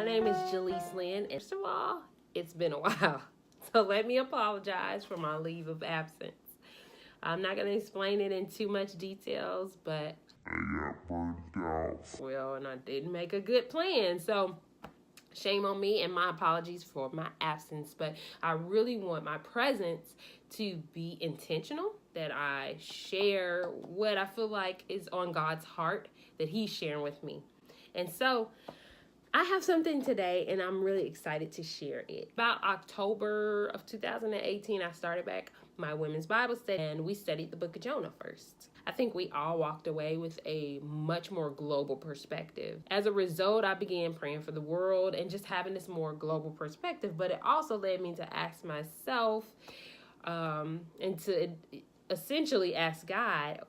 My name is JaLise Lynn, and first of all, it's been a while. So let me apologize for my leave of absence. I'm not going to explain it in too much details, but I got burned out. Well, and I didn't make a good plan, so shame on me and my apologies for my absence. But I really want my presence to be intentional, that I share what I feel like is on God's heart that He's sharing with me. And so I have something today, and I'm really excited to share it. About October of 2018, I started back my women's Bible study, and we studied the book of Jonah first. I think we all walked away with a much more global perspective. As a result, I began praying for the world and just having this more global perspective, but it also led me to ask myself and to essentially ask God,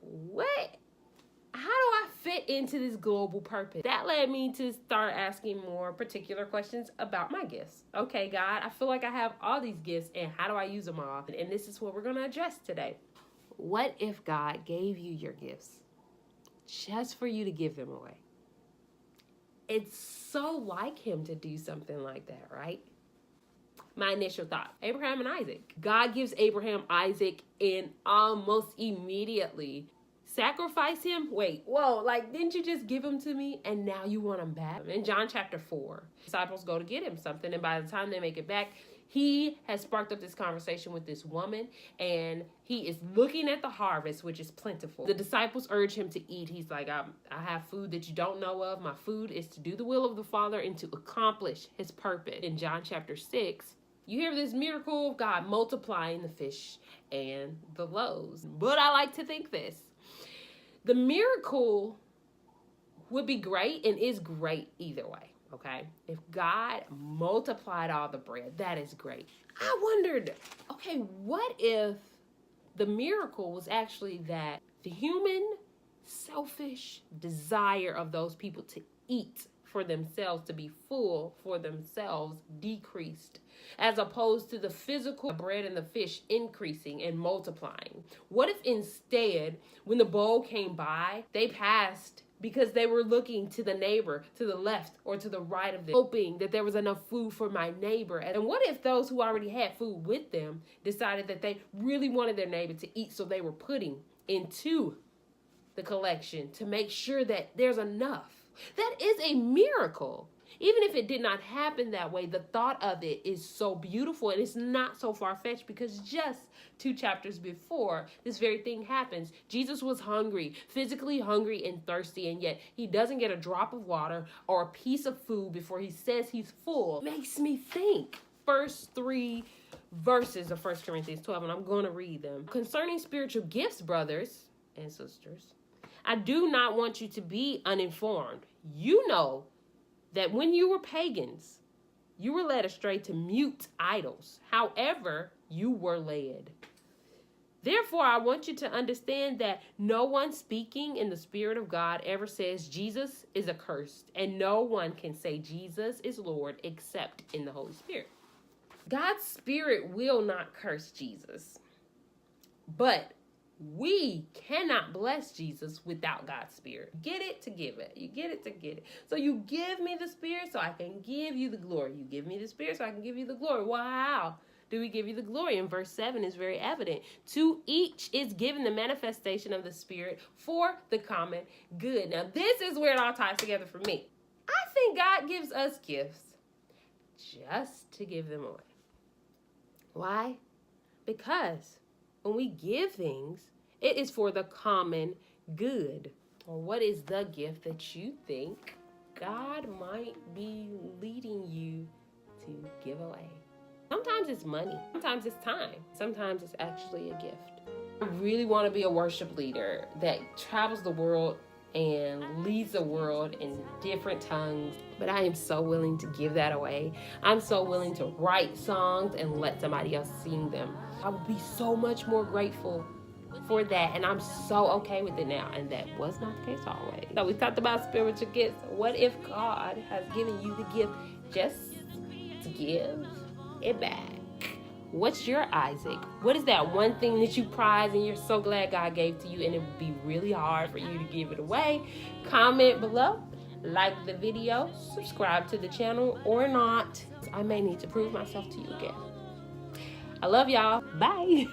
how do I fit into this global purpose? That led me to start asking more particular questions about my gifts. Okay, God, I feel like I have all these gifts, and how do I use them all? And this is what we're going to address today. What if God gave you your gifts just for you to give them away? It's so like Him to do something like that, right? My initial thought, Abraham and Isaac. God gives Abraham Isaac, and almost immediately sacrifice him? Wait, whoa, didn't you just give him to me and now you want him back? In John chapter 4, disciples go to get him something, and by the time they make it back, he has sparked up this conversation with this woman, and he is looking at the harvest, which is plentiful. The disciples urge him to eat. He's like, I have food that you don't know of. My food is to do the will of the Father and to accomplish His purpose. In John chapter 6, you hear this miracle of God multiplying the fish and the loaves. But I like to think this. The miracle would be great and is great either way, okay? If God multiplied all the bread, that is great. I wondered, okay, what if the miracle was actually that the human selfish desire of those people to eat for themselves, to be full for themselves, decreased, as opposed to the physical bread and the fish increasing and multiplying? What if instead, when the bowl came by, they passed because they were looking to the neighbor, to the left or to the right of them, hoping that there was enough food for my neighbor? And what if those who already had food with them decided that they really wanted their neighbor to eat, so they were putting into the collection to make sure that there's enough? That is a miracle. Even if it did not happen that way, the thought of it is so beautiful, and it's not so far-fetched, because just 2 chapters before this very thing happens, Jesus was hungry, physically hungry and thirsty, and yet He doesn't get a drop of water or a piece of food before He says He's full. It makes me think. First 3 verses of 1 Corinthians 12, and I'm going to read them. Concerning spiritual gifts, brothers and sisters, I do not want you to be uninformed. You know that when you were pagans, you were led astray to mute idols. However, you were led. Therefore, I want you to understand that no one speaking in the Spirit of God ever says Jesus is accursed, and no one can say Jesus is Lord except in the Holy Spirit. God's Spirit will not curse Jesus, but we cannot bless Jesus without God's Spirit. Get it to give it. You get it to get it. So you give me the Spirit so I can give you the glory. You give me the Spirit so I can give you the glory. Well, how do we give you the glory? In verse 7 is very evident. To each is given the manifestation of the Spirit for the common good. Now, this is where it all ties together for me. I think God gives us gifts just to give them away. Why? Because when we give things, it is for the common good. Or what is the gift that you think God might be leading you to give away? Sometimes it's money. Sometimes it's time. Sometimes it's actually a gift. I really want to be a worship leader that travels the world and leads the world in different tongues. But I am so willing to give that away. I'm so willing to write songs and let somebody else sing them. I would be so much more grateful for that, and I'm so okay with it now, and that was not the case always. So we talked about spiritual gifts. What if God has given you the gift just to give it back? What's your Isaac? What is that one thing that you prize and you're so glad God gave to you, and it would be really hard for you to give it away? Comment below. like the video, subscribe to the channel or not. I may need to prove myself to you again. I love y'all. Bye.